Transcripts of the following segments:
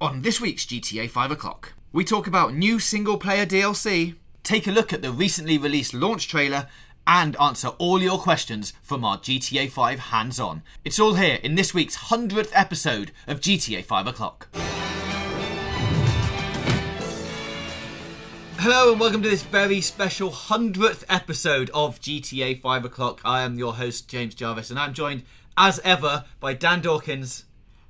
On this week's GTA 5 O'Clock, we talk about new single-player DLC, take a look at the recently released launch trailer, and answer all your questions from our GTA 5 hands-on. It's all here in this week's 100th episode of GTA 5 O'Clock. Hello and welcome to this very special 100th episode of GTA 5 O'Clock. I am your host, James Jarvis, and I'm joined, as ever, by Dan Dawkins.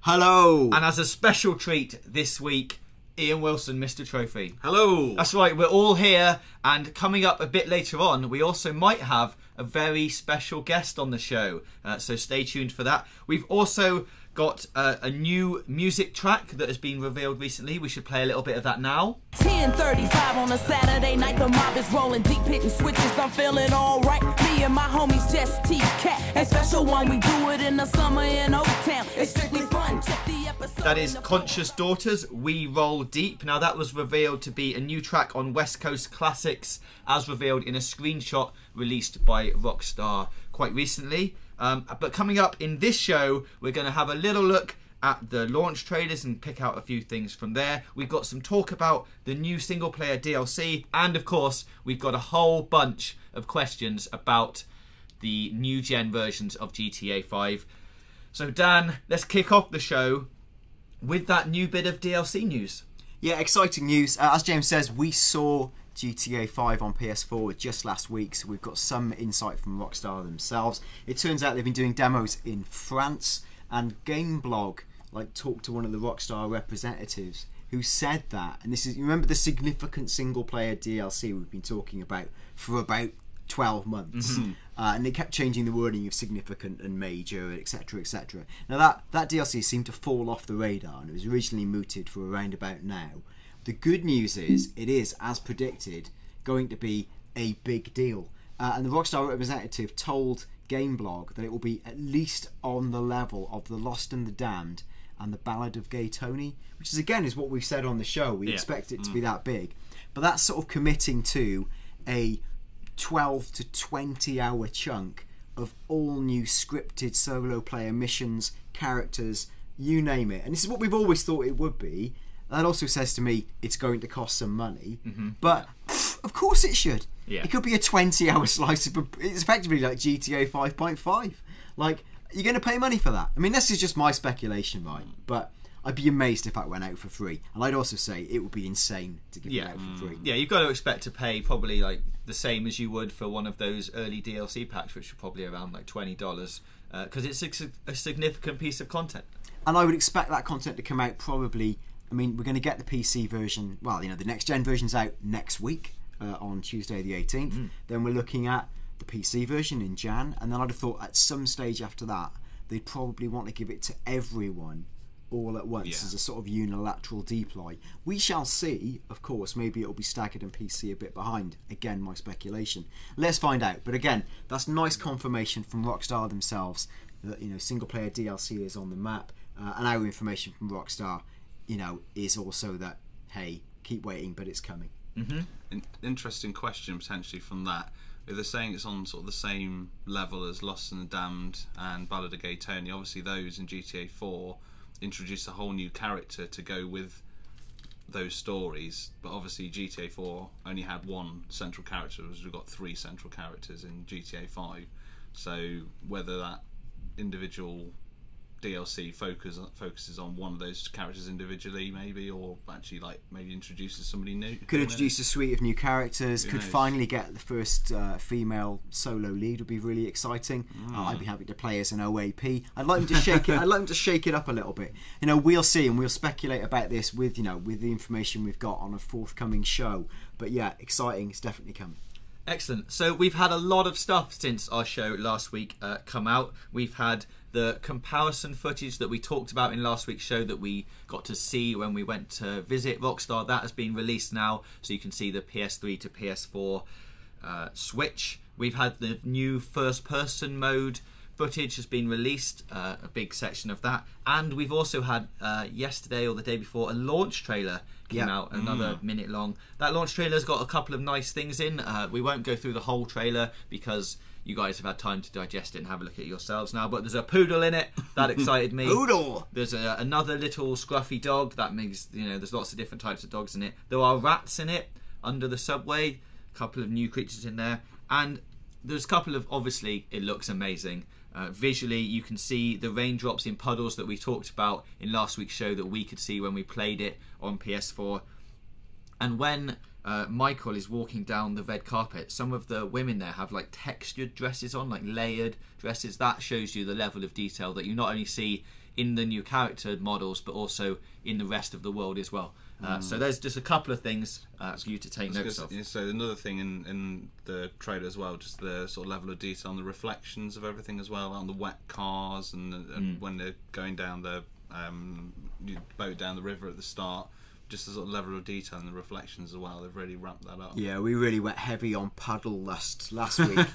Hello! And as a special treat this week, Iain Wilson, Mr. Trophy. Hello! That's right, we're all here, and coming up a bit later on, we also might have a very special guest on the show, so stay tuned for that. We've also got a new music track that has been revealed recently. We should play a little bit of that now. 10:35 on a Saturday night, the mob is rolling deep, hitting switches. I'm feeling alright. Me and my homies just T-Cat. A special one, we do it in the summer in O-Town. It's strictly fun. Check the episode. That is Conscious Daughters, We Roll Deep. Now that was revealed to be a new track on West Coast Classics, as revealed in a screenshot released by Rockstar quite recently. But coming up in this show, we're going to have a little look at the launch trailers and pick out a few things from there. We've got some talk about the new single-player DLC, and of course, we've got a whole bunch of questions about the new-gen versions of GTA 5. So Dan, let's kick off the show with that new bit of DLC news. Yeah, exciting news. As James says, we saw GTA 5 on PS4 just last week, so we've got some insight from Rockstar themselves. It turns out they've been doing demos in France, and Gameblog talked to one of the Rockstar representatives who said that, and this is, you remember the significant single player DLC we've been talking about for about 12 months, and they kept changing the wording of significant and major, etc, etc. Now that DLC seemed to fall off the radar, and it was originally mooted for around about now. The good news is, it is, as predicted, going to be a big deal. And the Rockstar representative told Gameblog that it will be at least on the level of The Lost and the Damned and The Ballad of Gay Tony, which is, again, is what we've said on the show. We expect it to be that big. But that's sort of committing to a 12 to 20 hour chunk of all new scripted solo player missions, characters, you name it. And this is what we've always thought it would be. That also says to me it's going to cost some money, but of course it should. Yeah. It could be a 20-hour slice of, it's effectively like GTA 5.5. Like, you're going to pay money for that. I mean, this is just my speculation, right? But I'd be amazed if that went out for free. And I'd also say it would be insane to give it out for free. Yeah, you've got to expect to pay probably like the same as you would for one of those early DLC packs, which are probably around like $20, because it's a significant piece of content. And I would expect that content to come out probably, I mean, we're going to get the PC version, well, you know, the next gen version's out next week on Tuesday the 18th. Then we're looking at the PC version in Jan, and then I'd have thought at some stage after that they'd probably want to give it to everyone all at once as a sort of unilateral deploy. We shall see, of course. Maybe it'll be staggered and PC a bit behind. Again, my speculation. Let's find out. But again, that's nice confirmation from Rockstar themselves that, you know, single player DLC is on the map, and our information from Rockstar, you know, is also that, hey, keep waiting, but it's coming. Interesting question potentially from that. If they're saying it's on sort of the same level as Lost and the Damned and Ballad of Gay Tony, obviously those in GTA 4 introduced a whole new character to go with those stories, but obviously GTA 4 only had one central character, whereas we've got 3 central characters in GTA 5. So whether that individual DLC focuses on one of those characters individually, maybe, or actually like maybe introduces somebody new. Could introduce a suite of new characters. Could finally get the first female solo lead. Would be really exciting. I'd be happy to play as an OAP. I'd like them to shake it. I'd like them to shake it up a little bit. You know, we'll see, and we'll speculate about this with, you know, with the information we've got on a forthcoming show. But yeah, exciting. It's definitely coming. Excellent. So we've had a lot of stuff since our show last week come out. We've had the comparison footage that we talked about in last week's show that we got to see when we went to visit Rockstar. That has been released now, so you can see the PS3 to PS4 switch. We've had the new first-person mode footage has been released, a big section of that, and we've also had yesterday or the day before a launch trailer came out, another minute long. That launch trailer's got a couple of nice things in. We won't go through the whole trailer because you guys have had time to digest it and have a look at it yourselves now, but there's a poodle in it. That excited me. Poodle! There's another little scruffy dog. That makes, there's lots of different types of dogs in it. There are rats in it under the subway, a couple of new creatures in there, and there's a couple of, obviously, it looks amazing. Visually, you can see the raindrops in puddles that we talked about in last week's show that we could see when we played it on PS4. And when Michael is walking down the red carpet, some of the women there have like textured dresses on, like layered dresses. That shows you the level of detail that you not only see in the new character models, but also in the rest of the world as well. So there's just a couple of things for you to take notes of. So another thing in the trailer as well, just the sort of level of detail on the reflections of everything as well, on the wet cars and when they're going down the boat down the river at the start. Just the sort of level of detail and the reflections as well. They've really ramped that up. Yeah, we really went heavy on puddle last week.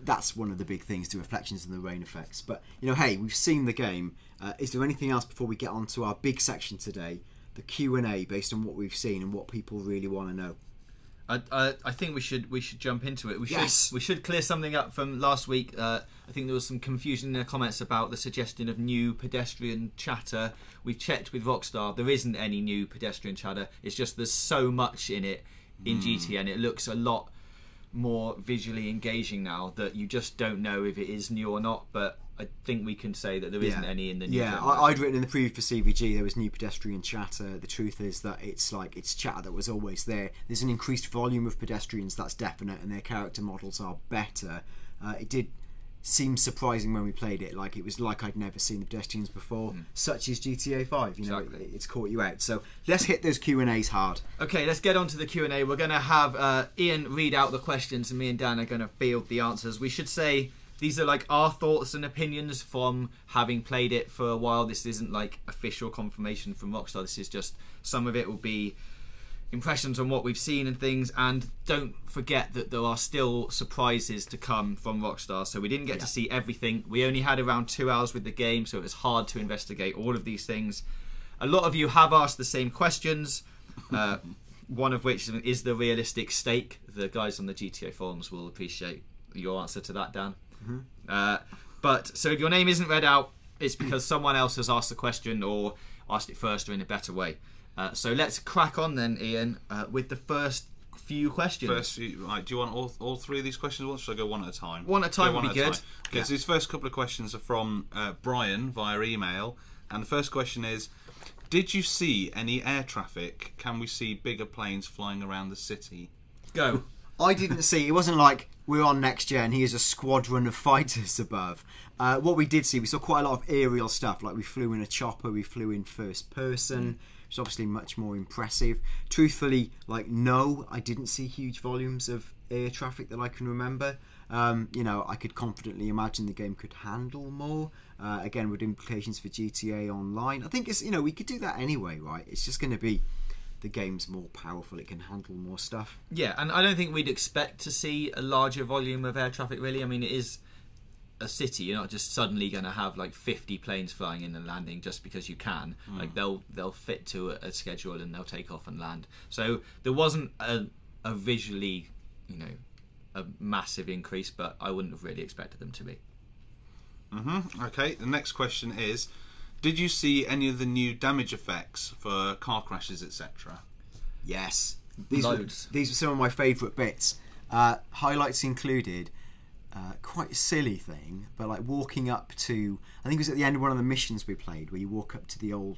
That's one of the big things, the reflections and the rain effects. But, hey, we've seen the game. Is there anything else before we get on to our big section today, the Q&A, based on what we've seen and what people really want to know? I think we should jump into it. We should clear something up from last week. I think there was some confusion in the comments about the suggestion of new pedestrian chatter. We've checked with Rockstar. There isn't any new pedestrian chatter. It's just there's so much in it in GTA, and it looks a lot more visually engaging now that you just don't know if it is new or not. But I think we can say that there isn't any in the new. Yeah, I'd written in the preview for CVG there was new pedestrian chatter. The truth is that it's chatter that was always there. There's an increased volume of pedestrians, that's definite, and their character models are better. It did seem surprising when we played it. It was like I'd never seen the pedestrians before. Such as GTA 5. Exactly. It's caught you out. So let's hit those Q&As hard. Okay, let's get on to the Q&A. We're going to have Iain read out the questions, and me and Dan are going to field the answers. We should say these are our thoughts and opinions from having played it for a while. This isn't official confirmation from Rockstar. This is just, some of it will be impressions on what we've seen and things, and don't forget that there are still surprises to come from Rockstar. So we didn't get to see everything. We only had around 2 hours with the game, so it was hard to investigate all of these things. A lot of you have asked the same questions, one of which is the realistic stake. The guys on the GTA forums will appreciate your answer to that, Dan. But so if your name isn't read out, it's because someone else has asked the question or asked it first or in a better way. So let's crack on then, Iain, with the first few questions. Right, do you want all three of these questions at once? Should I go one at a time? One at a time would be good. Okay, so these first couple of questions are from Brian via email, and the first question is, did you see any air traffic? Can we see bigger planes flying around the city? Go. I didn't see. It wasn't like we're on next gen, here's a squadron of fighters above. What we did see, we saw quite a lot of aerial stuff. We flew in a chopper, we flew in first person, which is obviously much more impressive. Truthfully, no, I didn't see huge volumes of air traffic that I can remember. I could confidently imagine the game could handle more. Again, with implications for GTA Online. I think it's, we could do that anyway, right? It's just going to be the game's more powerful, it can handle more stuff. Yeah, and I don't think we'd expect to see a larger volume of air traffic, really. I mean, it is a city. You're not just suddenly going to have 50 planes flying in and landing just because you can. They'll fit to a schedule and they'll take off and land. So there wasn't a visually, a massive increase, but I wouldn't have really expected them to be. Okay, the next question is, did you see any of the new damage effects for car crashes, etc.? Yes. These were some of my favourite bits. Highlights included quite a silly thing, but walking up to, I think it was at the end of one of the missions we played, where you walk up to the old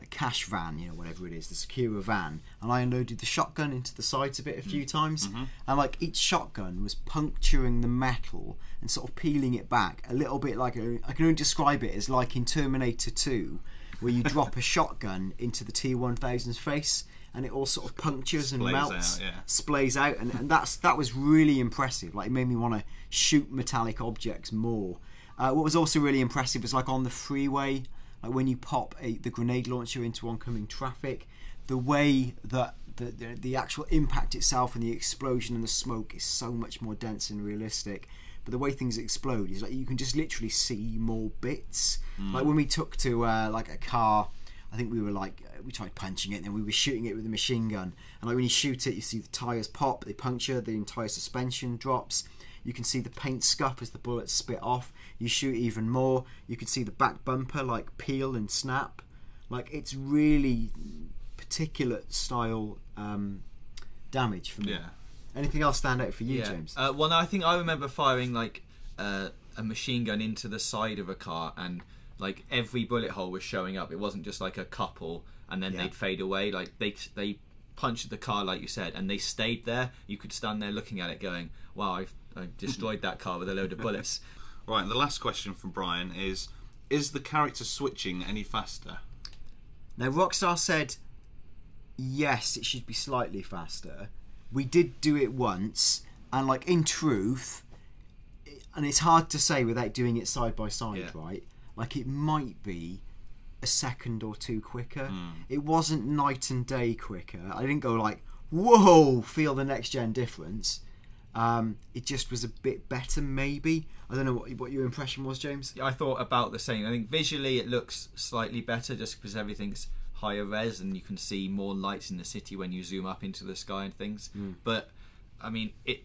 cash van, whatever it is, the Secura van, and I unloaded the shotgun into the sides of it a few times, and each shotgun was puncturing the metal and sort of peeling it back a little bit. I can only describe it as in Terminator 2, where you drop a shotgun into the T-1000's face and it all sort of punctures and melts, splays out, and that was really impressive. It made me want to shoot metallic objects more. What was also really impressive was on the freeway, when you pop the grenade launcher into oncoming traffic, the way that the actual impact itself and the explosion and the smoke is so much more dense and realistic. but the way things explode is like you can just literally see more bits. Like when we took to like a car, I think we were like, we tried punching it and then we were shooting it with a machine gun, and like when you shoot it you see the tyres pop, they puncture, the entire suspension drops, you can see the paint scuff as the bullets spit off, you shoot even more, you can see the back bumper like peel and snap. Like it's really particular style damage for me. Yeah. Anything else stand out for you, James? Well, no, I think I remember firing like a machine gun into the side of a car, and like every bullet hole was showing up. It wasn't just like a couple and then they'd fade away. Like they punctured the car, like you said, and they stayed there. You could stand there looking at it going, wow, I've destroyed that car with a load of bullets. Right, and the last question from Brian is the character switching any faster? Now, Rockstar said, yes, it should be slightly faster. We did do it once, and like in truth, and it's hard to say without doing it side by side, right? Like it might be a second or two quicker. It wasn't night and day quicker. I didn't go like, whoa, feel the next gen difference. It just was a bit better, maybe. I don't know what your impression was, James. I thought about the same. I think visually it looks slightly better just because everything's higher res and you can see more lights in the city when you zoom up into the sky and things. But I mean, it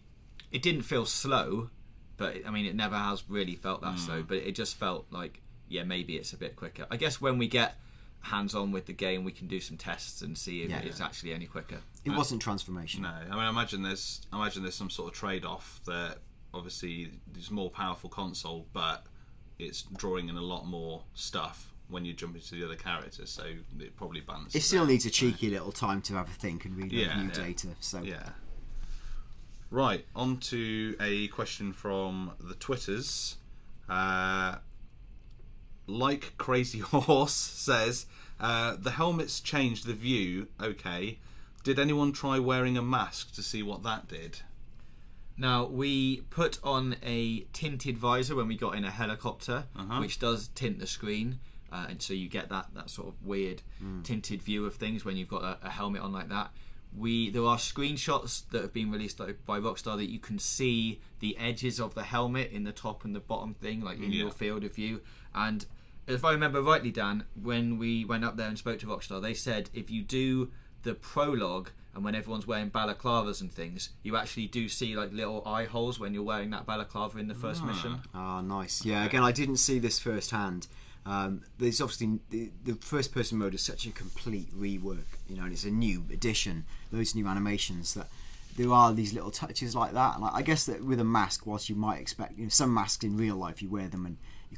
didn't feel slow, but I mean, it never has really felt that slow. But it just felt like, yeah, maybe it's a bit quicker. I guess when we get hands-on with the game, we can do some tests and see if it's actually any quicker. It wasn't transformation. No, I mean, I imagine there's some sort of trade-off that obviously there's more powerful console, but it's drawing in a lot more stuff when you jump into the other characters, so it probably balances. It still needs a cheeky little time to have a think and read new data. So right, on to a question from the Twitters. Like Crazy Horse says, the helmets changed the view. Okay, did anyone try wearing a mask to see what that did? Now, we put on a tinted visor when we got in a helicopter, which does tint the screen, and so you get that sort of weird tinted view of things when you've got a helmet on like that. There are screenshots that have been released by Rockstar that you can see the edges of the helmet in the top and the bottom thing, like in your field of view. And if I remember rightly, Dan, when we went up there and spoke to Rockstar, they said if you do the prologue and when everyone's wearing balaclavas and things, you actually do see like little eye holes when you're wearing that balaclava in the first mission. Ah, nice. Yeah, again, I didn't see this firsthand. There's obviously the first person mode is such a complete rework, and it's a new addition, those new animations, that there are these little touches like that. And I guess that with a mask, whilst you might expect, some masks in real life you wear them and you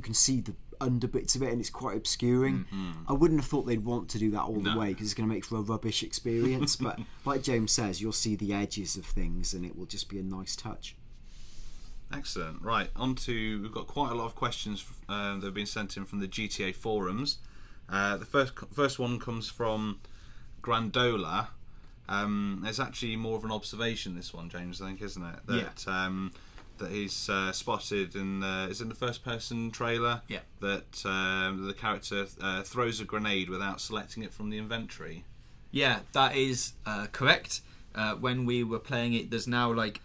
can see the under bits of it and it's quite obscuring. I wouldn't have thought they'd want to do that all the way because it's going to make for a rubbish experience. But like James says, you'll see the edges of things and it will just be a nice touch. Excellent. Right, we've got quite a lot of questions that have been sent in from the GTA forums. The first one comes from Grandola. It's actually more of an observation, this one, James, I think, isn't it? That he's spotted in the first person trailer. Yeah. That the character throws a grenade without selecting it from the inventory. Yeah, that is correct. When we were playing it, there's now like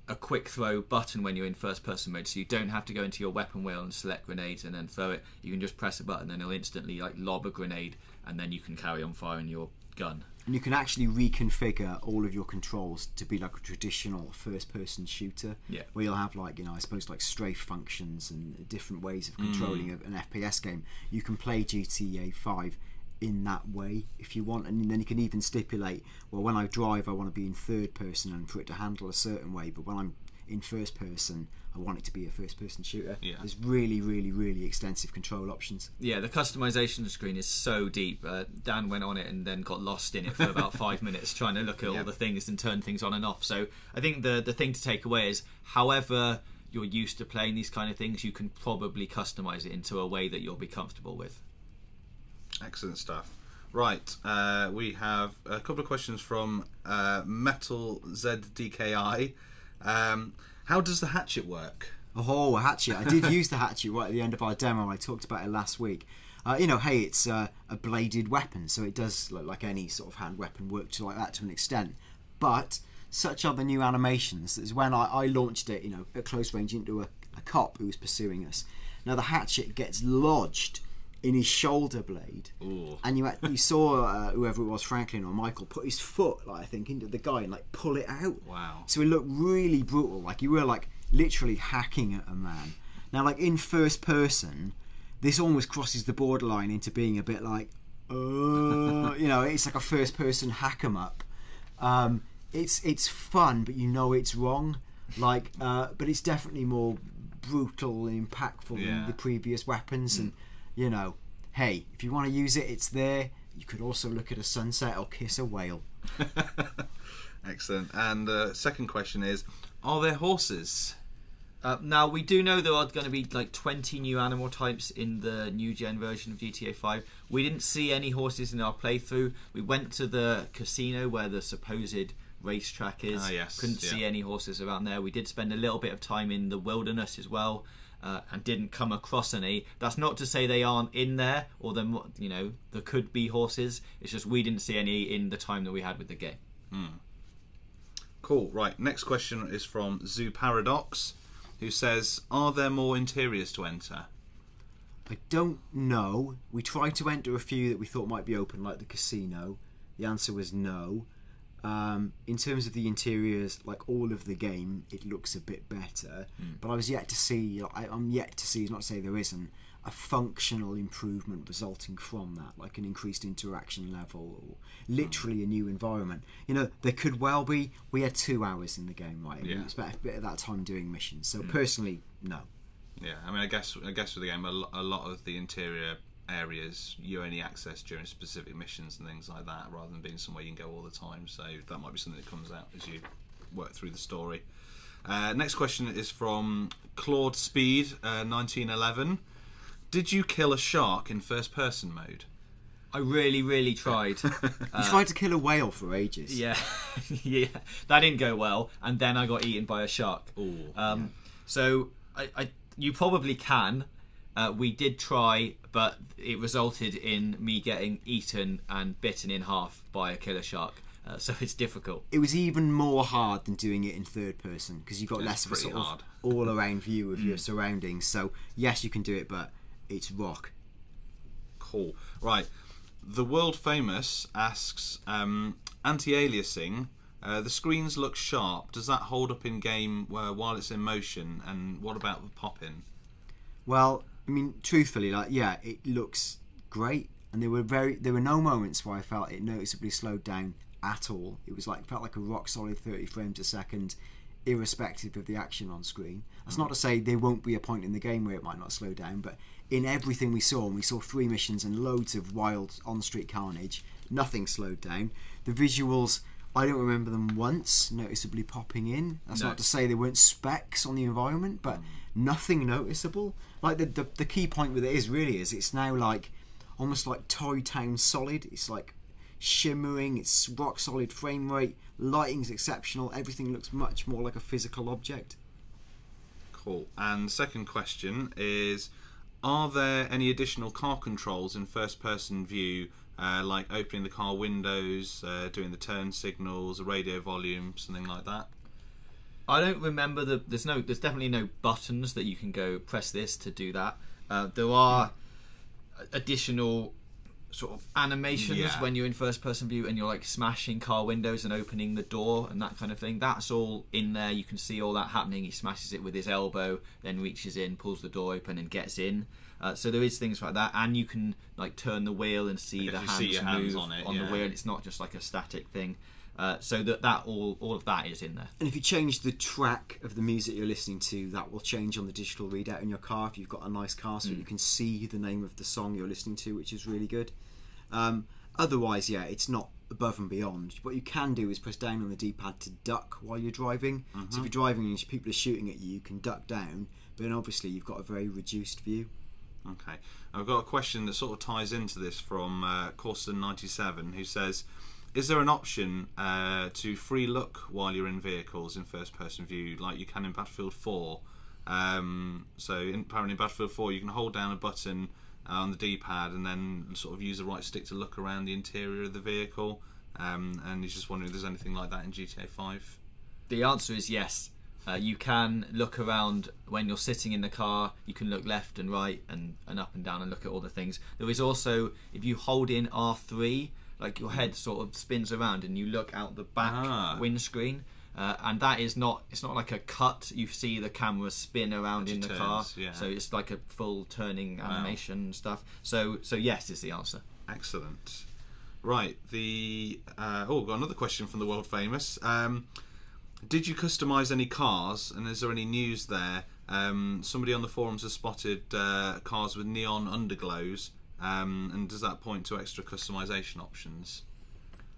a quick throw button when you're in first person mode, so you don't have to go into your weapon wheel and select grenades and then throw it. You can just press a button and it'll instantly like lob a grenade, and then you can carry on firing your gun. And you can actually reconfigure all of your controls to be like a traditional first person shooter, where you'll have like, I suppose like strafe functions and different ways of controlling an FPS game. You can play GTA 5 in that way if you want, and then you can even stipulate, well, when I drive I want to be in third person and for it to handle a certain way, but when I'm in first person I want it to be a first person shooter. There's really, really, really extensive control options. Yeah, the customization screen is so deep. Dan went on it and then got lost in it for about 5 minutes trying to look at all the things and turn things on and off. So I think the thing to take away is, however you're used to playing these kind of things, you can probably customize it into a way that you'll be comfortable with. Excellent stuff. Right, we have a couple of questions from Metal ZDKI. How does the hatchet work? Oh, a hatchet. I did use the hatchet right at the end of our demo. I talked about it last week. Hey, it's a bladed weapon, so it does look like any sort of hand weapon work like that to an extent. But such are the new animations. Is when I launched it, at close range into a cop who was pursuing us. Now the hatchet gets lodged in his shoulder blade. Ooh. And you saw whoever it was, Franklin or Michael, put his foot, I think, into the guy and pull it out. Wow. So it looked really brutal, you were literally hacking at a man. Now, in first person, this almost crosses the borderline into being a bit it's like a first person hack 'em up. It's fun, but it's wrong. But it's definitely more brutal and impactful than the previous weapons. And hey, if you want to use it, it's there. You could also look at a sunset or kiss a whale. Excellent. And second question is, are there horses? Now, we do know there are going to be 20 new animal types in the new gen version of GTA 5. We didn't see any horses in our playthrough. We went to the casino where the supposed racetrack is. Yes, Couldn't see any horses around there. We did spend a little bit of time in the wilderness as well, and didn't come across any. That's not to say they aren't in there, or there could be horses. It's just we didn't see any in the time that we had with the game. Cool. Right, next question is from Zoo Paradox, who says, are there more interiors to enter? I don't know. We tried to enter a few that we thought might be open, like the casino. The answer was no. In terms of the interiors, all of the game, it looks a bit better. But I was yet to see, I'm yet to see, not to say there isn't, a functional improvement resulting from that, an increased interaction level or literally a new environment. There could well be. We had 2 hours in the game, right? And we spent a bit of that time doing missions. So personally, no. Yeah, I mean, I guess with the game, a lot of the interior areas you only access during specific missions and things like that, rather than being somewhere you can go all the time. So that might be something that comes out as you work through the story. Next question is from Claude Speed 1911. Did you kill a shark in first person mode? I really, really tried. You tried to kill a whale for ages. Yeah, yeah, that didn't go well, and then I got eaten by a shark. So you probably can. We did try, but it resulted in me getting eaten and bitten in half by a killer shark. So it's difficult. It was even more hard than doing it in third person, because you've got less of a sort of all-around view of your surroundings. So yes, you can do it, but it's rock. Cool. Right. The World Famous asks, anti-aliasing, the screens look sharp. Does that hold up in game while it's in motion? And what about the pop-in? Well, I mean, truthfully, it looks great. And there were no moments where I felt it noticeably slowed down at all. It was felt like a rock solid 30 frames a second, irrespective of the action on screen. That's not to say there won't be a point in the game where it might not slow down, but in everything we saw, and we saw 3 missions and loads of wild on-street carnage, nothing slowed down. The visuals, I don't remember them once noticeably popping in. That's not to say there weren't specks on the environment, but nothing noticeable. The key point with it is it's now almost like Toy Town Solid. It's shimmering, it's rock solid frame rate, lighting's exceptional, everything looks much more like a physical object. Cool. And second question is, are there any additional car controls in first person view, like opening the car windows, doing the turn signals, a radio volume, something like that? I don't remember there's definitely no buttons that you can go press this to do that. There are additional sort of animations when you're in first person view and you're smashing car windows and opening the door and that kind of thing. That's all in there. You can see all that happening. He smashes it with his elbow, then reaches in, pulls the door open and gets in. So there is things like that, and you can turn the wheel and see the hands move on the wheel. It's not just a static thing. So that all of that is in there. And if you change the track of the music you're listening to, that will change on the digital readout in your car if you've got a nice car, so you can see the name of the song you're listening to, which is really good. Otherwise, it's not above and beyond. What you can do is press down on the D-pad to duck while you're driving. So if you're driving and people are shooting at you, you can duck down, but then obviously you've got a very reduced view. Okay, I've got a question that sort of ties into this from Corsten97, who says, is there an option to free look while you're in vehicles in first person view like you can in Battlefield 4? Apparently in Battlefield 4 you can hold down a button on the D-pad and then sort of use the right stick to look around the interior of the vehicle, and he's just wondering if there's anything like that in GTA 5. The answer is yes. You can look around when you're sitting in the car. You can look left and right and up and down and look at all the things. There is also, if you hold in R3, like your head sort of spins around and you look out the back windscreen. And that is not, it's not like a cut. You see the camera spin around in the car. Yeah. So it's like a full turning animation and stuff. So yes is the answer. Excellent. Right, got another question from the world famous. Did you customise any cars, and is there any news there? Somebody on the forums has spotted cars with neon underglows, and does that point to extra customisation options?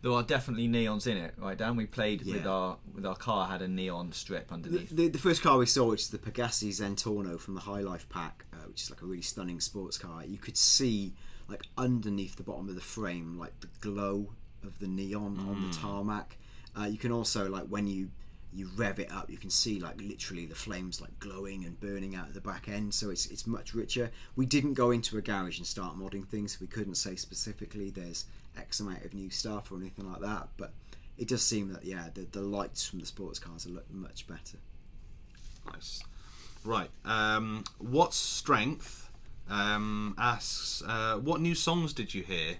There are definitely neons in it, right, Dan? We played with our car had a neon strip underneath. The first car we saw, which is the Pegassi Zentorno from the High Life pack, which is like a really stunning sports car. You could see like underneath the bottom of the frame, like the glow of the neon on the tarmac. You can also, like, when you rev it up, you can see like literally the flames like glowing and burning out of the back end. So it's much richer. We didn't go into a garage and start modding things. We couldn't say specifically there's X amount of new stuff or anything like that, but it does seem that the lights from the sports cars are looking much better. Nice. Right, what strength asks what new songs did you hear?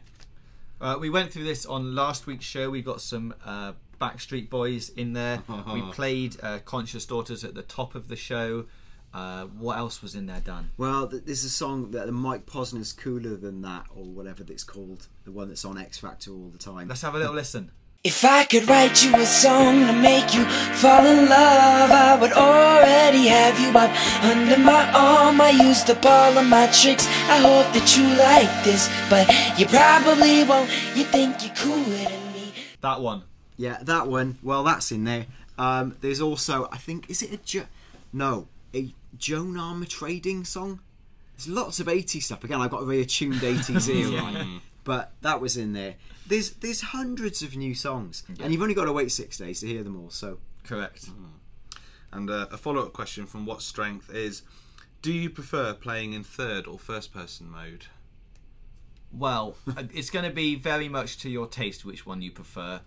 We went through this on last week's show. We got some Backstreet Boys in there. We played Conscious Daughters at the top of the show. What else was in there, Dan? Well, there's a song that the Mike Posner's Cooler Than That, or whatever it's called, the one that's on X Factor all the time. Let's have a little listen. If I could write you a song to make you fall in love, I would already have you up under my arm. I used up all of my tricks, I hope that you like this, but you probably won't, you think you're cooler than me. That one. Yeah, that one. Well, that's in there. There's also, I think, is it a Joan Armour Trading song? There's lots of 80s stuff. Again, I've got a very attuned 80s ear, right? But that was in there. There's hundreds of new songs, and you've only got to wait 6 days to hear them all. So correct. And a follow-up question from What Strength is: do you prefer playing in third or first-person mode? Well, it's going to be very much to your taste which one you prefer.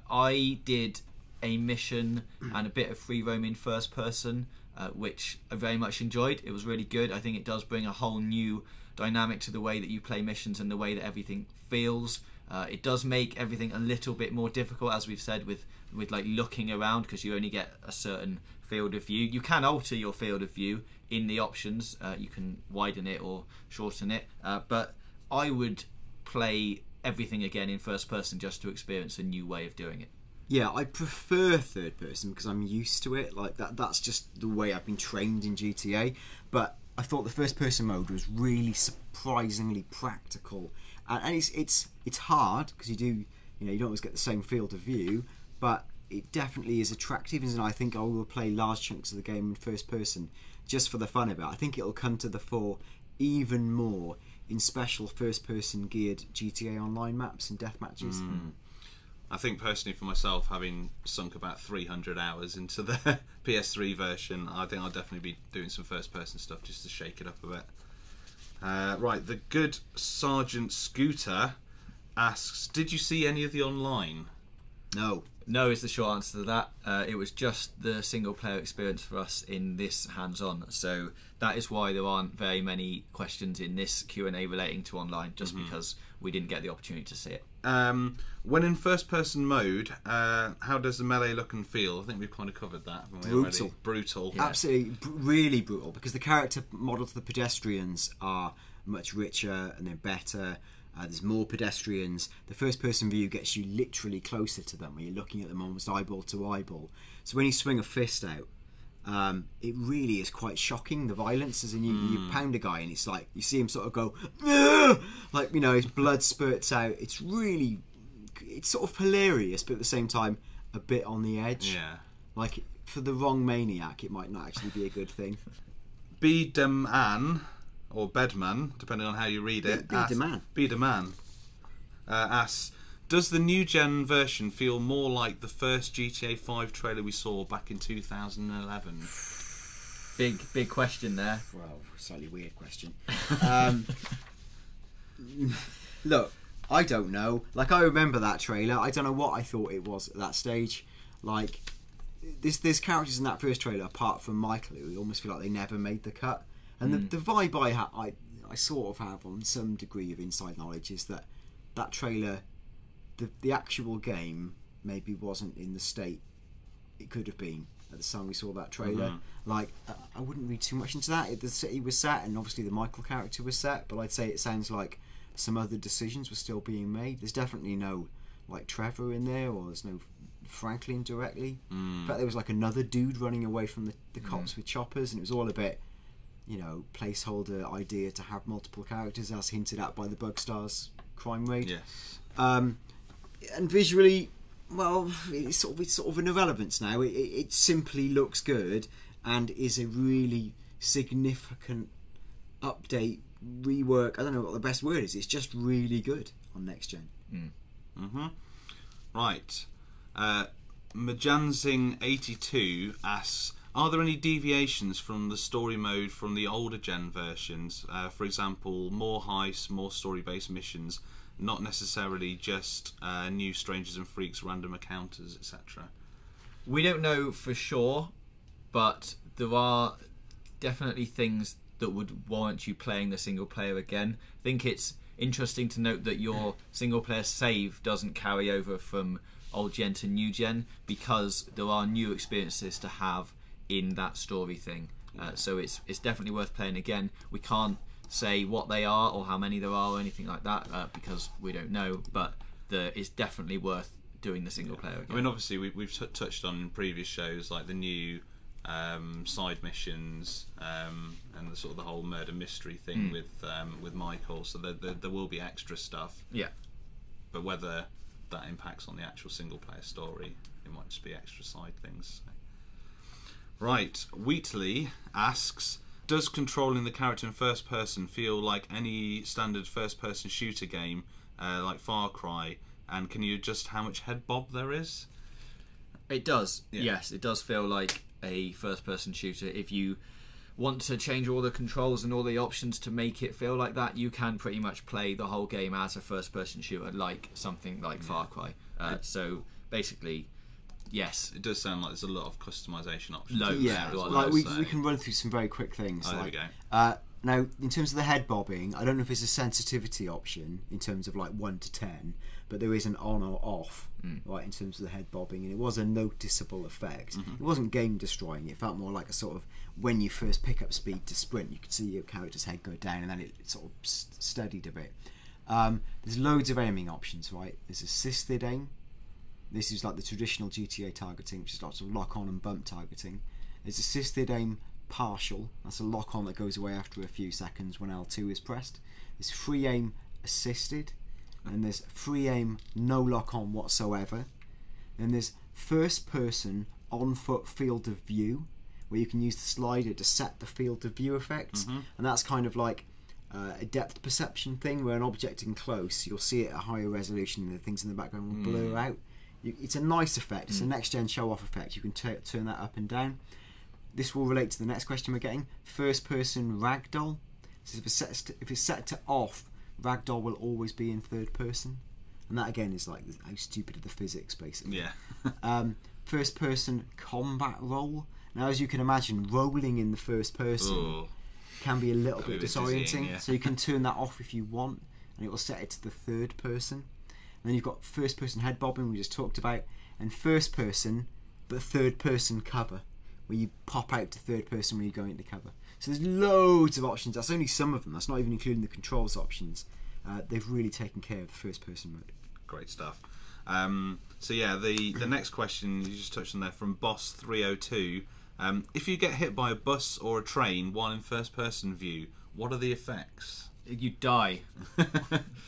I did a mission and a bit of free roam in first person, which I very much enjoyed. It was really good. I think it does bring a whole new dynamic to the way that you play missions and the way that everything feels. It does make everything a little bit more difficult, as we've said, with like looking around, because you only get a certain field of view. You can alter your field of view in the options. You can widen it or shorten it, but I would play everything again in first person just to experience a new way of doing it. Yeah, I prefer third person because I'm used to it. Like that's just the way I've been trained in GTA. But I thought the first person mode was really surprisingly practical, and it's hard because you don't always get the same field of view, but it definitely is attractive, and I think I will play large chunks of the game in first person just for the fun of it. I think it'll come to the fore even more in special first person geared GTA Online maps and death matches. I think personally for myself, having sunk about 300 hours into the PS3 version, I think I'll definitely be doing some first person stuff just to shake it up a bit. Right, the good Sergeant Scooter asks, did you see any of the online? No is the short answer to that. It was just the single player experience for us in this hands-on, so that is why there aren't very many questions in this Q&A relating to online, just because we didn't get the opportunity to see it. When in first person mode, how does the melee look and feel? I think we've kind of covered that, haven't we? Brutal. Brutal. Yeah. Absolutely, really brutal, because the character models of the pedestrians are much richer and they're better. There's more pedestrians. The first person view gets you literally closer to them, where you're looking at them almost eyeball to eyeball. So when you swing a fist out, it really is quite shocking, the violence. As in you pound a guy and it's like you see him sort of go, "Ugh!" Like, his blood spurts out. It's sort of hilarious, but at the same time a bit on the edge. Yeah. Like, for the wrong maniac, it might not actually be a good thing. Bideman, or Bedman, depending on how you read it. Bideman asks, does the new gen version feel more like the first GTA 5 trailer we saw back in 2011? Big question there. Well, slightly weird question. Look, I don't know. Like, I remember that trailer. I don't know what I thought it was at that stage. Like, there's characters in that first trailer apart from Michael who almost feel like they never made the cut. And the vibe I sort of have on some degree of inside knowledge is that trailer, the actual game maybe wasn't in the state it could have been at the time we saw that trailer. Like, I wouldn't read too much into that. The city was set, and obviously the Michael character was set, but I'd say it sounds like some other decisions were still being made. There's definitely no, like, Trevor in there, or there's no Franklin directly. In fact, there was, like, another dude running away from the cops with choppers, and it was all a bit, you know, placeholder idea to have multiple characters, as hinted at by the Bugstars crime raid. Yes. And visually, well, it's sort of an irrelevance now. It simply looks good and is a really significant update, rework. I don't know what the best word is. It's just really good on next gen. Right. Majansing82 asks, are there any deviations from the story mode from the older gen versions? For example, more heists, more story-based missions, not necessarily just new strangers and freaks, random encounters, etc. We don't know for sure, but there are definitely things that would warrant you playing the single player again. I think it's interesting to note that your single player save doesn't carry over from old gen to new gen, because there are new experiences to have in that story thing. So it's definitely worth playing again. We can't say what they are or how many there are or anything like that because we don't know, but it's definitely worth doing the single player again. I mean, obviously we've touched on in previous shows, like the new side missions and the sort of the whole murder mystery thing with Michael, so there will be extra stuff, but whether that impacts on the actual single player story, it might just be extra side things. Right, Wheatley asks, does controlling the character in first person feel like any standard first person shooter game like Far Cry, and can you adjust how much head bob there is? It does, yes, it does feel like a first person shooter. If you want to change all the controls and all the options to make it feel like that, you can pretty much play the whole game as a first person shooter, like something like Far Cry. So basically, yes, it does sound like there's a lot of customization options. Loads. Yeah, like we can run through some very quick things. There like, we go. Now, in terms of the head bobbing, I don't know if it's a sensitivity option in terms of like 1 to 10, but there is an on or off, right, in terms of the head bobbing, and it was a noticeable effect. It wasn't game destroying. It felt more like a sort of, when you first pick up speed to sprint, you could see your character's head go down, and then it sort of steadied a bit. There's loads of aiming options, right? There's assisted aim. This is like the traditional GTA targeting, which is lots of lock on and bump targeting. There's assisted aim partial, that's a lock on that goes away after a few seconds when L2 is pressed. There's free aim assisted, and there's free aim no lock on whatsoever. Then there's first person on foot field of view, where you can use the slider to set the field of view effects, and that's kind of like a depth perception thing, where an object in close, you'll see it at a higher resolution and the things in the background will blur out. It's a nice effect. It's a next gen show off effect. You can turn that up and down. This will relate to the next question we're getting. First person ragdoll. So if it's set to off, ragdoll will always be in third person, and that again is like how stupid are the physics, basically. First person combat roll. Now, as you can imagine, rolling in the first person can be a little bit disorienting, so you can turn that off if you want, and it will set it to the third person. And then you've got first person head bobbing, we just talked about, and first person but third person cover, where you pop out to third person when you go into cover. So there's loads of options. That's only some of them. That's not even including the controls options. They've really taken care of the first person mode. Great stuff. So yeah, the next question you just touched on there from Boss 302. If you get hit by a bus or a train while in first person view, what are the effects? You die,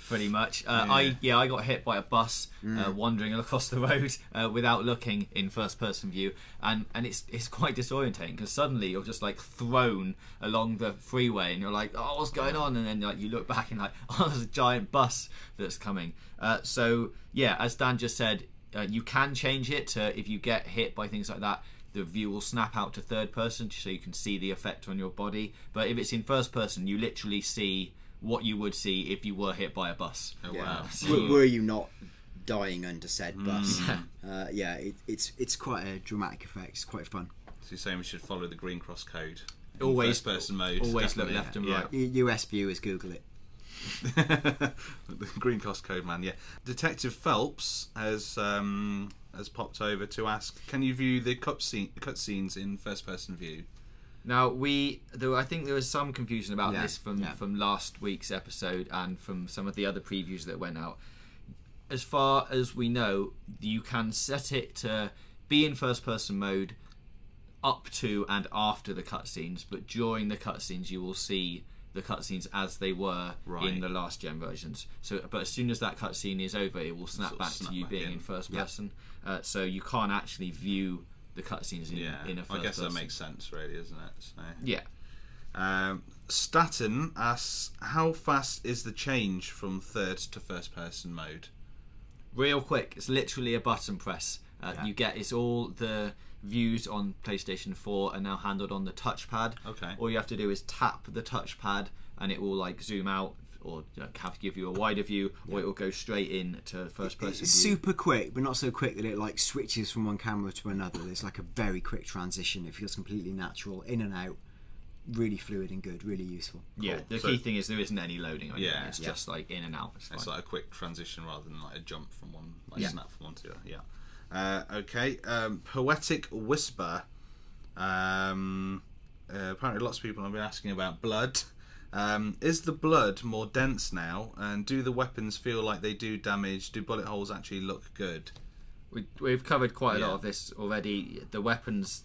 pretty much. I got hit by a bus wandering across the road without looking in first person view, and it's quite disorientating, because suddenly you're just like thrown along the freeway and you're like, oh, what's going on? And then like you look back and like, oh, there's a giant bus that's coming. So yeah, as Dan just said, you can change it to, if you get hit by things like that, the view will snap out to third person so you can see the effect on your body. But if it's in first person, you literally see what you would see if you were hit by a bus. Oh, wow. Were you not dying under said bus. It's quite a dramatic effect. It's quite fun. So you're saying we should follow the Green Cross code? Always first-person mode. Always look left and right. US viewers, Google it. The Green Cross code, man. Yeah. Detective Phelps has popped over to ask, can you view the cutscenes in first-person view? Now I think there was some confusion about this from last week's episode and from some of the other previews that went out. As far as we know, you can set it to be in first-person mode up to and after the cutscenes, but during the cutscenes you will see the cutscenes as they were in the last gen versions. So, but as soon as that cutscene is over, it will snap back to you being in first person. So you can't actually view the cutscenes in a first person. I guess that makes sense, really, isn't it? So. Yeah. Staten asks, how fast is the change from third to first person mode? Real quick. It's literally a button press. You get it's all the views on PlayStation 4 are now handled on the touchpad. Okay. All you have to do is tap the touchpad and it will like zoom out or have to give you a wider view, or it will go straight in to first person It's view. super quick, but not so quick that it like switches from one camera to another. There's like a very quick transition. It feels completely natural, in and out, really fluid and good, really useful. Yeah, the key thing is there isn't any loading or anything. Yeah. It's just like in and out. It's like a quick transition rather than like a jump from one, snap from one to the other. Yeah. Okay. Poetic Whisper. Apparently, lots of people have been asking about blood. Is the blood more dense now, and do the weapons feel like they do damage? Do bullet holes actually look good? We've covered quite a lot of this already. The weapons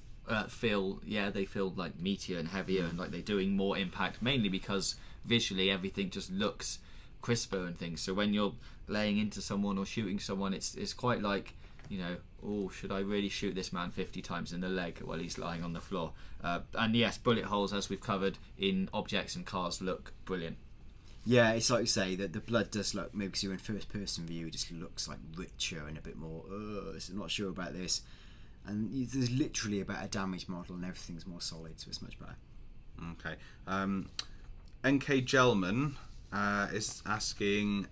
feel like meatier and heavier, and like they're doing more impact, mainly because visually everything just looks crisper and things. So when you're laying into someone or shooting someone, it's quite like, you know, oh, should I really shoot this man 50 times in the leg while he's lying on the floor? And yes, bullet holes, as we've covered in objects and cars, look brilliant. Yeah, it's like you say that the blood does look, maybe because you're in first person view, it just looks like richer and a bit more, I'm not sure about this. And there's literally a better damage model and everything's more solid, so it's much better. Okay. NK Gelman is asking,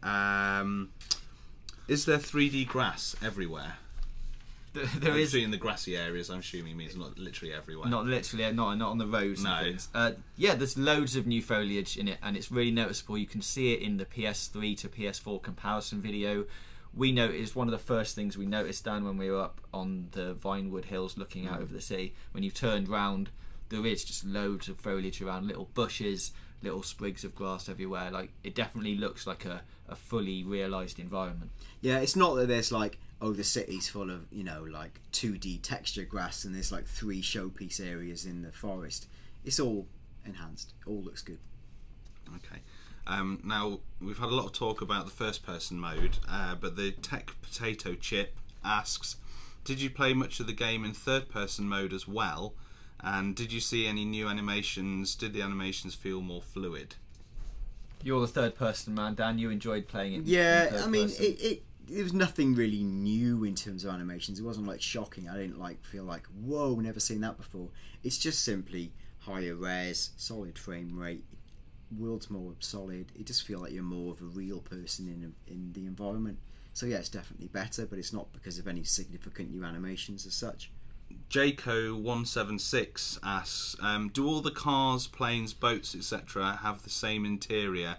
is there 3D grass everywhere? There is in the grassy areas. I'm assuming means not literally everywhere. Not literally, not on the roads and things. Yeah, there's loads of new foliage in it, and it's really noticeable. You can see it in the PS3 to PS4 comparison video. We noticed, one of the first things we noticed, Dan, when we were up on the Vinewood Hills looking out over the sea, when you turned round, there is just loads of foliage around, little bushes, little sprigs of grass everywhere. Like, it definitely looks like a fully realised environment. Yeah, it's not that there's like, oh, the city's full of, you know, like 2D texture grass and there's like 3 showpiece areas in the forest. It's all enhanced. All looks good. Okay. Now, we've had a lot of talk about the first person mode, but the Tech Potato Chip asks, did you play much of the game in third person mode as well? And did you see any new animations? Did the animations feel more fluid? You're the third person man, Dan. You enjoyed playing it. Yeah, I mean, there was nothing really new in terms of animations. It wasn't like shocking. I didn't like feel like, whoa, never seen that before. It's just simply higher res, solid frame rate, world's more solid. It just feel like you're more of a real person in the environment. So yeah, it's definitely better, but it's not because of any significant new animations as such. Jayco176 asks, do all the cars, planes, boats, etc. have the same interior?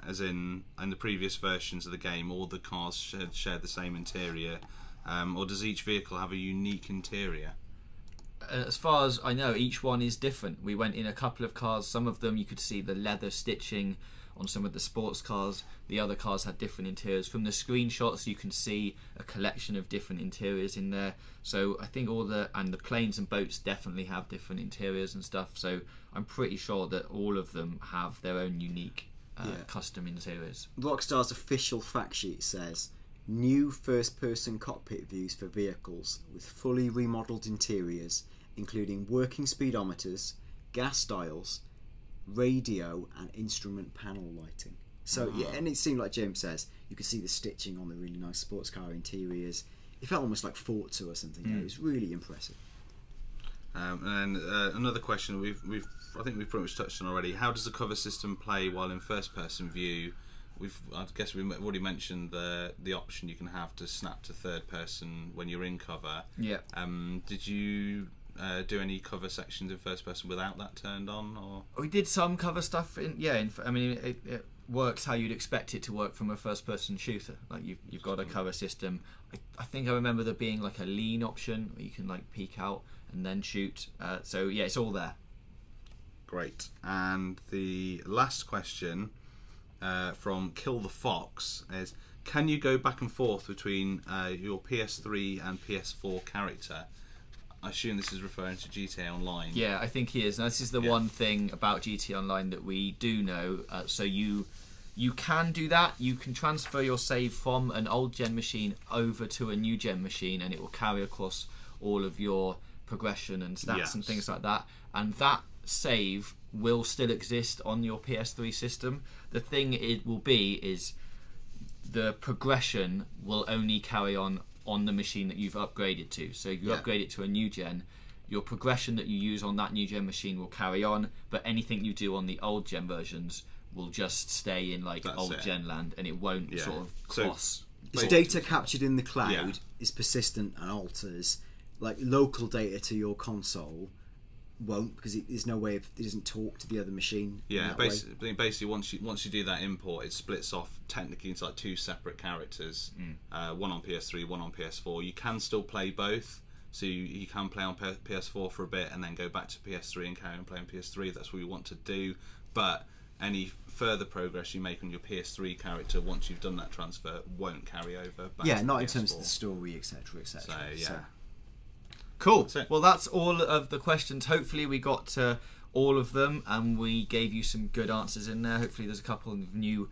As in the previous versions of the game, all the cars share the same interior, or does each vehicle have a unique interior? As far as I know, each one is different. We went in a couple of cars. Some of them you could see the leather stitching on some of the sports cars. The other cars had different interiors. From the screenshots you can see a collection of different interiors in there. So I think the planes and boats definitely have different interiors and stuff. So I'm pretty sure that all of them have their own unique custom interiors. Rockstar's official fact sheet says, new first-person cockpit views for vehicles with fully remodeled interiors, including working speedometers, gas dials, radio and instrument panel lighting. So yeah, and it seemed like James says, you could see the stitching on the really nice sports car interiors. It felt almost like Forza or something. It was really impressive. And another question I think we've pretty much touched on already. How does the cover system play while in first person view? I guess we've already mentioned the option you can have to snap to third person when you're in cover. Yeah. Did you do any cover sections in first person without that turned on, or? We did some cover stuff I mean, it works how you'd expect it to work from a first person shooter. Like you've got a cover system. I think I remember there being like a lean option where you can like peek out and then shoot. So yeah, it's all there. Great. And the last question from Kill the Fox is, can you go back and forth between your PS3 and PS4 character? I assume this is referring to GTA Online. Yeah, I think he is. Now, this is the one thing about GTA Online that we do know. So you can do that. You can transfer your save from an old gen machine over to a new gen machine, and it will carry across all of your progression and stats and things like that. And that save will still exist on your PS3 system. The thing it will be is the progression will only carry on the machine that you've upgraded to. So if you upgrade it to a new gen, your progression that you use on that new gen machine will carry on, but anything you do on the old gen versions will just stay in like old gen land, and it won't sort of cross. So data captured in the cloud is persistent and alters. Like local data to your console won't, because there's no way it doesn't talk to the other machine. Yeah, basically once you do that import, it splits off technically into like two separate characters, one on PS3, one on PS4. You can still play both, so you can play on PS4 for a bit and then go back to PS3 and carry on playing PS3 if that's what you want to do. But any further progress you make on your PS3 character once you've done that transfer won't carry over back to not PS4. in terms of the story, etc, etc. So Cool. Well, that's all of the questions. Hopefully we got to all of them and we gave you some good answers in there. Hopefully there's a couple of new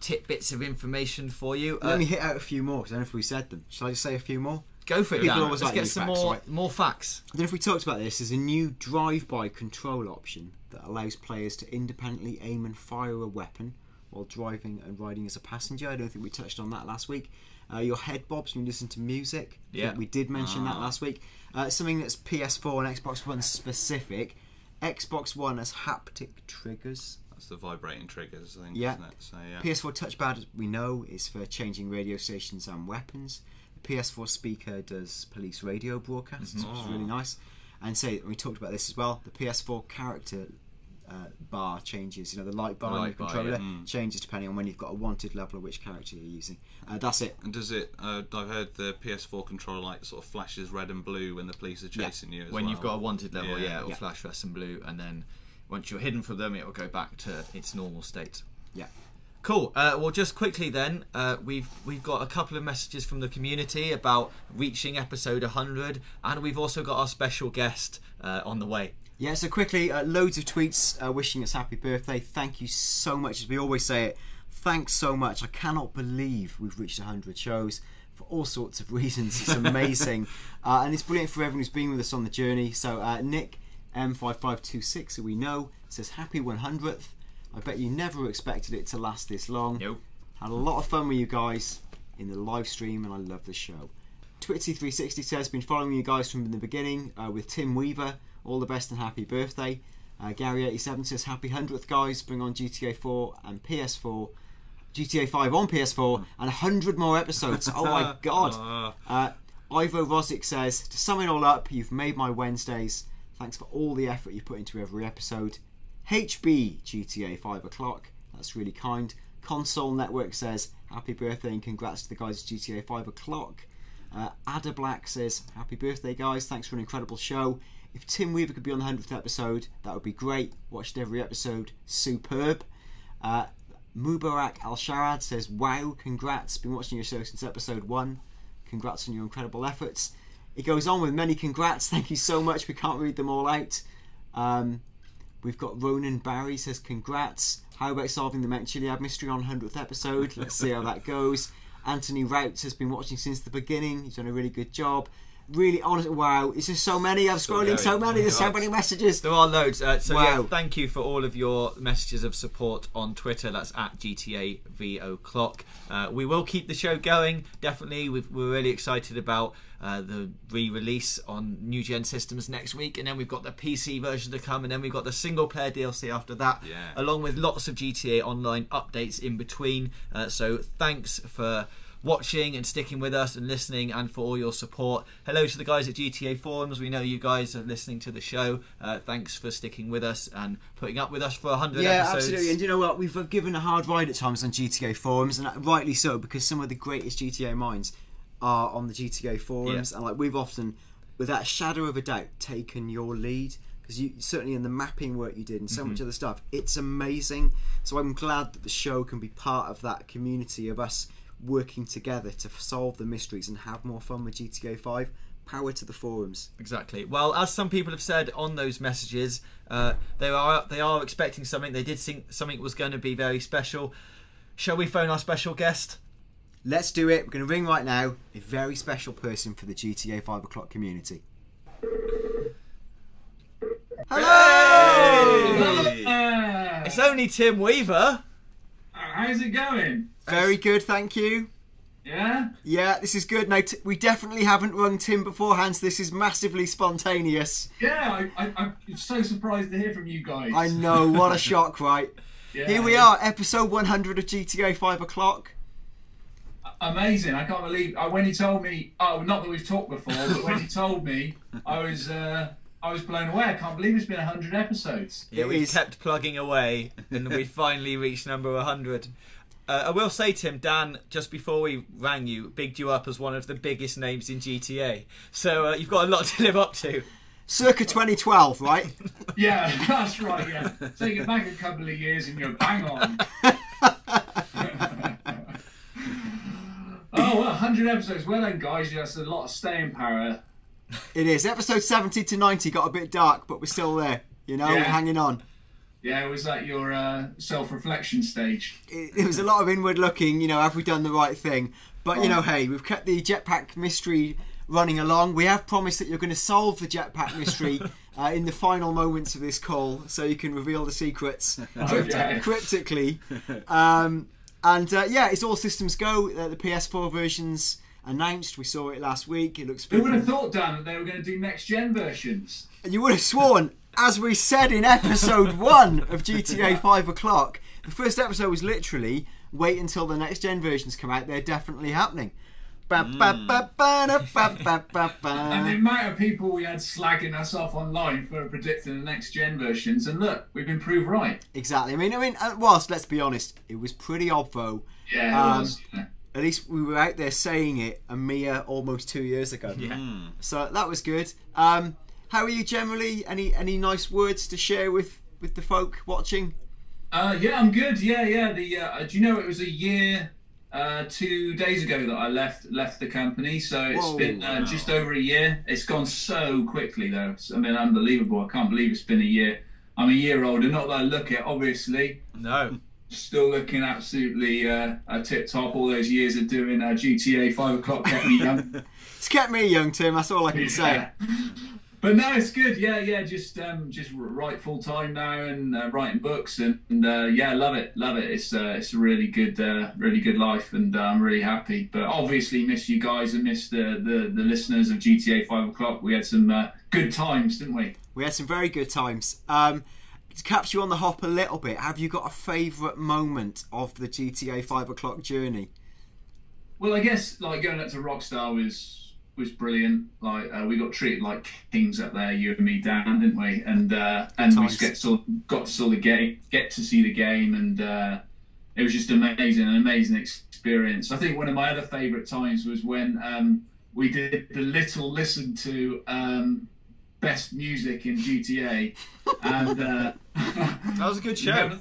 tidbits of information for you. Let me hit out a few more, because I don't know if we said them. Shall I just say a few more? Go for it, People Dan. always Let's like get some facts, more, right? more facts. I don't know if we talked about this. There's a new drive-by control option that allows players to independently aim and fire a weapon while driving and riding as a passenger. I don't think we touched on that last week. Your head bobs when you listen to music. Yeah. We did mention that last week. Something that's PS4 and Xbox One specific. Xbox One has haptic triggers. that's the vibrating triggers, I think, Yeah. isn't it? So, yeah. PS4 touchpad, as we know, is for changing radio stations and weapons. The PS4 speaker does police radio broadcasts, which is really nice. And we talked about this as well, the PS4 character bar changes. You know, the light bar on your controller changes depending on when you've got a wanted level of which character you're using. That's it. And does it? I've heard the PS4 controller light sort of flashes red and blue when the police are chasing you. When you've got a wanted level, it will flash red and blue, and then once you're hidden from them, it will go back to its normal state. Yeah. Cool. Well, just quickly then, we've got a couple of messages from the community about reaching episode 100, and we've also got our special guest on the way. Yeah, so quickly, loads of tweets wishing us happy birthday. Thank you so much. As we always say it, thanks so much. I cannot believe we've reached 100 shows for all sorts of reasons. It's amazing. And it's brilliant for everyone who's been with us on the journey. So Nick M5526, who we know, says happy 100th. I bet you never expected it to last this long. Nope. Had a lot of fun with you guys in the live stream, and I love the show. Twitsy360 says, been following you guys from the beginning with Tim Weaver. All the best and happy birthday. Gary87 says, happy 100th, guys. Bring on GTA 4 and PS4. GTA 5 on PS4 and 100 more episodes. Oh my god. Ivo Rosic says, to sum it all up, you've made my Wednesdays. Thanks for all the effort you put into every episode. HB GTA 5 o'clock. That's really kind. Console Network says, happy birthday and congrats to the guys at GTA 5 o'clock. Ada Black says, happy birthday, guys. Thanks for an incredible show. If Tim Weaver could be on the 100th episode, that would be great. Watched every episode. Superb. Mubarak Al-Sharad says, wow, congrats. Been watching your show since episode 1. Congrats on your incredible efforts. It goes on with many congrats. Thank you so much. We can't read them all out. We've got Ronan Barry says, congrats. How about solving the Menchiliad mystery on 100th episode? Let's see how that goes. Anthony Routs has been watching since the beginning. He's done a really good job. really honest. Wow, it's just so many. I'm scrolling so many. There's so many messages. There are loads. So wow. yeah, thank you for all of your messages of support on Twitter. That's at GTA VOclock. We will keep the show going. Definitely, we're really excited about the re-release on new gen systems next week, and then we've got the PC version to come, and then we've got the single player DLC after that, along with lots of GTA Online updates in between. So thanks for watching and sticking with us and listening, and for all your support. Hello to the guys at GTA Forums. We know you guys are listening to the show. Thanks for sticking with us and putting up with us for 100 episodes. Yeah, absolutely. And you know what? We've given a hard ride at times on GTA Forums, and rightly so, because some of the greatest GTA minds are on the GTA Forums, and like we've often, without a shadow of a doubt, taken your lead, because you certainly in the mapping work you did and so much other stuff. It's amazing. So I'm glad that the show can be part of that community of us working together to solve the mysteries and have more fun with GTA 5. Power to the forums. Exactly. Well, as some people have said on those messages, they are expecting something. They did think something was going to be very special. Shall we phone our special guest? Let's do it. We're going to ring right now. A very special person for the GTA 5 o'clock community. Hello! Hey! It's only Tim Weaver. How's it going? Very good, thank you. Yeah? Yeah, this is good. Now, we definitely haven't rung Tim beforehand, so this is massively spontaneous. Yeah, I'm so surprised to hear from you guys. I know, what a shock, right? Yeah. Here we are, episode 100 of GTA 5 o'clock. Amazing, I can't believe... when he told me... Oh, not that we've talked before, but when he told me, I was blown away. I can't believe it's been 100 episodes. Yeah, we've kept plugging away, and we finally reached number 100. I will say, Tim, Dan, just before we rang you, bigged you up as one of the biggest names in GTA. So you've got a lot to live up to. Circa 2012, right? Yeah, that's right, yeah. Take it back a couple of years and go, bang on. Oh, well, 100 episodes. Well then, guys, that's a lot of staying power. It is. Episode 70 to 90 got a bit dark, but we're still there. You know, we're hanging on. Yeah, was that your self-reflection stage? It was a lot of inward looking, you know, have we done the right thing? But, you know, hey, we've kept the jetpack mystery running along. We have promised that you're going to solve the jetpack mystery in the final moments of this call, so you can reveal the secrets cryptically. Yeah, it's all systems go. The PS4 version's announced. We saw it last week. It looks... Who would have thought, Dan, that they were going to do next-gen versions? And you would have sworn... As we said in episode 1 of GTA 5 o'clock, the first episode was literally wait until the next gen versions come out. They're definitely happening. And the amount of people we had slagging us off online for predicting the next gen versions, and look, we've been proved right. Exactly. I mean, whilst let's be honest, it was pretty obvo. Yeah, it was. Yeah. At least we were out there saying it a mere almost 2 years ago. Yeah. So that was good. How are you generally? Any nice words to share with the folk watching? Yeah, I'm good. Yeah. Do you know it was a year, 2 days ago that I left the company? So it's been just over a year. It's gone so quickly though. I mean, unbelievable. I can't believe it's been a year. I'm a year older. Not that I look it, obviously. No. Still looking absolutely tip top. All those years of doing GTA 5 o'clock kept me young. It's kept me young, Tim. That's all I can say. But no, it's good. Yeah. Just write full time now and writing books and yeah, love it. It's a really good life, and I'm really happy. But obviously, miss you guys and miss the listeners of GTA 5 o'clock. We had some good times, didn't we? We had some very good times. To catch you on the hop a little bit, have you got a favourite moment of the GTA 5 o'clock journey? Well, I guess like going up to Rockstar was brilliant. Like we got treated like kings up there, you and me, Dan, didn't we? And we got to see the game, and it was just an amazing experience. I think one of my other favourite times was when we did the little listen to best music in GTA, and that was a good show.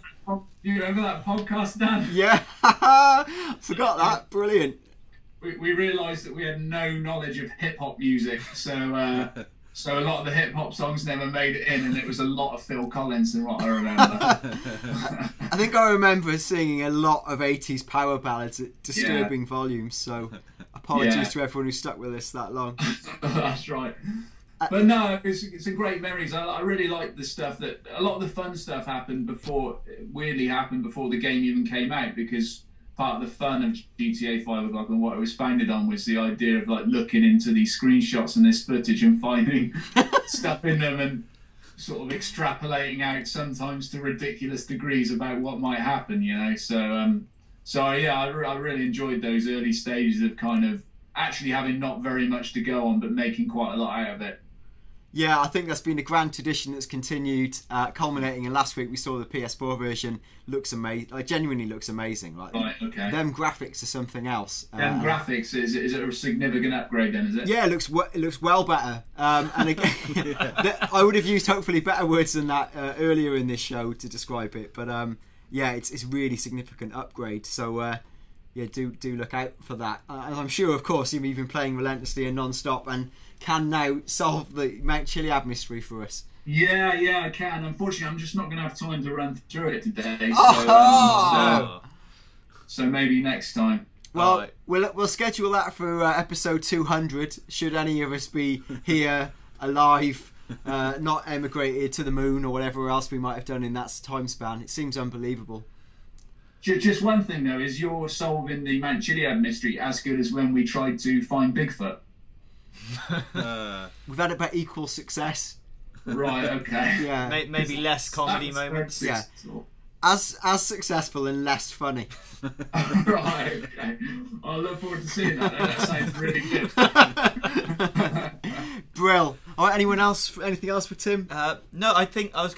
You remember that podcast, Dan? Yeah, forgot that. Brilliant. We realised that we had no knowledge of hip-hop music, so a lot of the hip-hop songs never made it in, and it was a lot of Phil Collins and what I remember. I think I remember singing a lot of 80s power ballads at disturbing volumes, so Apologies to everyone who stuck with us that long. That's right. But no, it's a great memories. I really like the stuff that a lot of the fun stuff weirdly happened before the game even came out, because part of the fun of GTA 5 O'Clock and what it was founded on was the idea of like looking into these screenshots and this footage and finding stuff in them and sort of extrapolating out sometimes to ridiculous degrees about what might happen, you know. So yeah, I really enjoyed those early stages of kind of actually having not very much to go on but making quite a lot out of it. Yeah, I think that's been a grand tradition that's continued, culminating in last week we saw the PS4 version. Looks amazing, like genuinely looks amazing. Like, right, okay. Them graphics are something else. Them graphics, is it a significant upgrade then, is it? Yeah, it looks well better. And again, I would have used hopefully better words than that earlier in this show to describe it. But yeah, it's really significant upgrade. So yeah, do look out for that. And I'm sure, of course, you've been playing relentlessly and non-stop and can now solve the Mount Chiliad mystery for us. Yeah, I can. Unfortunately, I'm just not going to have time to run through it today. So maybe next time. Well, we'll schedule that for episode 200. Should any of us be here alive, not emigrated to the moon or whatever else we might have done in that time span. It seems unbelievable. Just one thing though, is you're solving the Mount Chiliad mystery as good as when we tried to find Bigfoot? We've had about equal success. Right, okay. Yeah. Maybe less comedy moments. Yeah. As successful and less funny. Right, okay. I'll look forward to seeing that. That sounds really good. Brill. All right, anyone else? Anything else for Tim? No, I think I was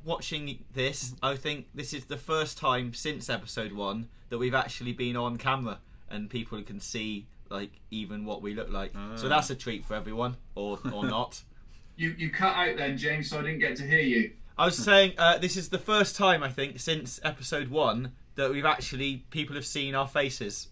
watching this. I think this is the first time since episode 1 that we've actually been on camera and people can see like even what we look like. So that's a treat for everyone, or not. You cut out then, James, so I didn't get to hear you. I was saying this is the first time I think since episode 1 that people have seen our faces.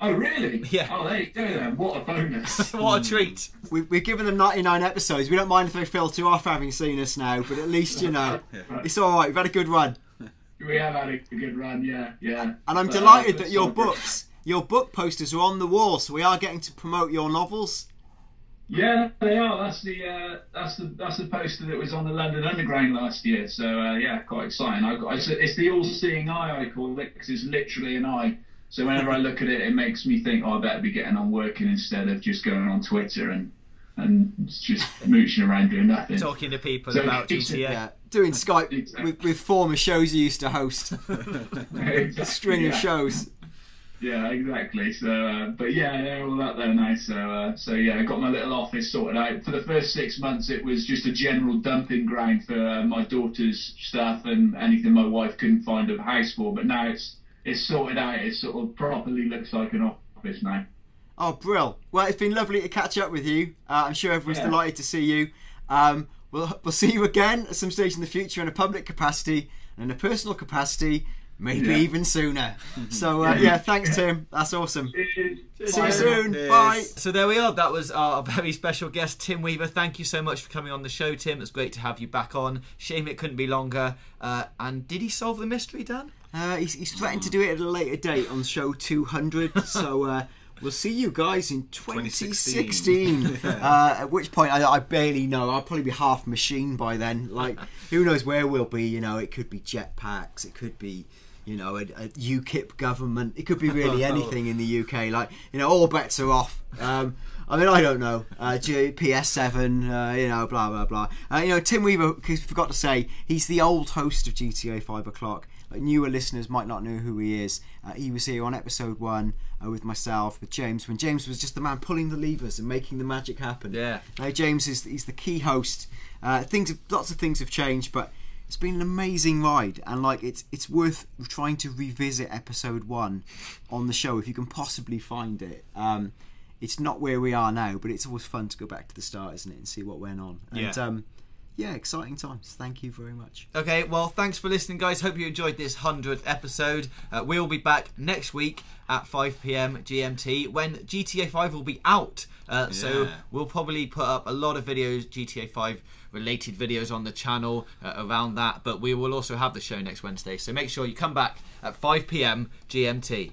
Oh really? Yeah. Oh, there you go then. What a bonus. What a treat. We've given them 99 episodes. We don't mind if they filter off having seen us now, but at least you know it's all right. We've had a good run. We have had a good run, yeah. And I'm delighted that your book posters are on the wall, so we are getting to promote your novels. Yeah, they are. That's the poster that was on the London Underground last year. So yeah, quite exciting. It's the all-seeing eye, I call it, because it's literally an eye. So whenever I look at it, it makes me think, I better be getting on working instead of just going on Twitter and just mooching around doing nothing. Talking to people about GTA. Yeah, doing Skype with former shows you used to host. A string of shows. Yeah, exactly. So, but yeah, they're all up there now. So yeah, I got my little office sorted out. For the first 6 months, it was just a general dumping ground for my daughter's stuff and anything my wife couldn't find a house for. But now it's sorted out. It sort of properly looks like an office now. Oh, brill. Well, it's been lovely to catch up with you. I'm sure everyone's delighted to see you. We'll see you again at some stage in the future in a public capacity and in a personal capacity, maybe even sooner. So, yeah, thanks, Tim. That's awesome. See you soon. Bye. So there we are. That was our very special guest, Tim Weaver. Thank you so much for coming on the show, Tim. It's great to have you back on. Shame it couldn't be longer. And did he solve the mystery, Dan? He's threatened to do it at a later date on show 200. So we'll see you guys in 2016. At which point I barely know. I'll probably be half machine by then. Like, who knows where we'll be? You know, it could be jetpacks. It could be, you know, a UKIP government. It could be really anything in the UK. Like, you know, all bets are off. I mean, I don't know. PS7, you know, blah, blah, blah. You know, Tim Weaver, because I forgot to say, he's the old host of GTA 5 O'Clock. Like, newer listeners might not know who he is. He was here on episode 1 with myself, with James, when James was just the man pulling the levers and making the magic happen. Yeah. Now James he's the key host. Lots of things have changed, but it's been an amazing ride, and like it's worth trying to revisit episode 1 on the show if you can possibly find it. It's not where we are now, but it's always fun to go back to the start, isn't it, and see what went on. And yeah, exciting times. Thank you very much. Okay, well, thanks for listening, guys. Hope you enjoyed this 100th episode. We'll be back next week at 5 PM GMT when GTA 5 will be out. So we'll probably put up a lot of videos, GTA 5 related videos on the channel around that. But we will also have the show next Wednesday. So make sure you come back at 5 PM GMT.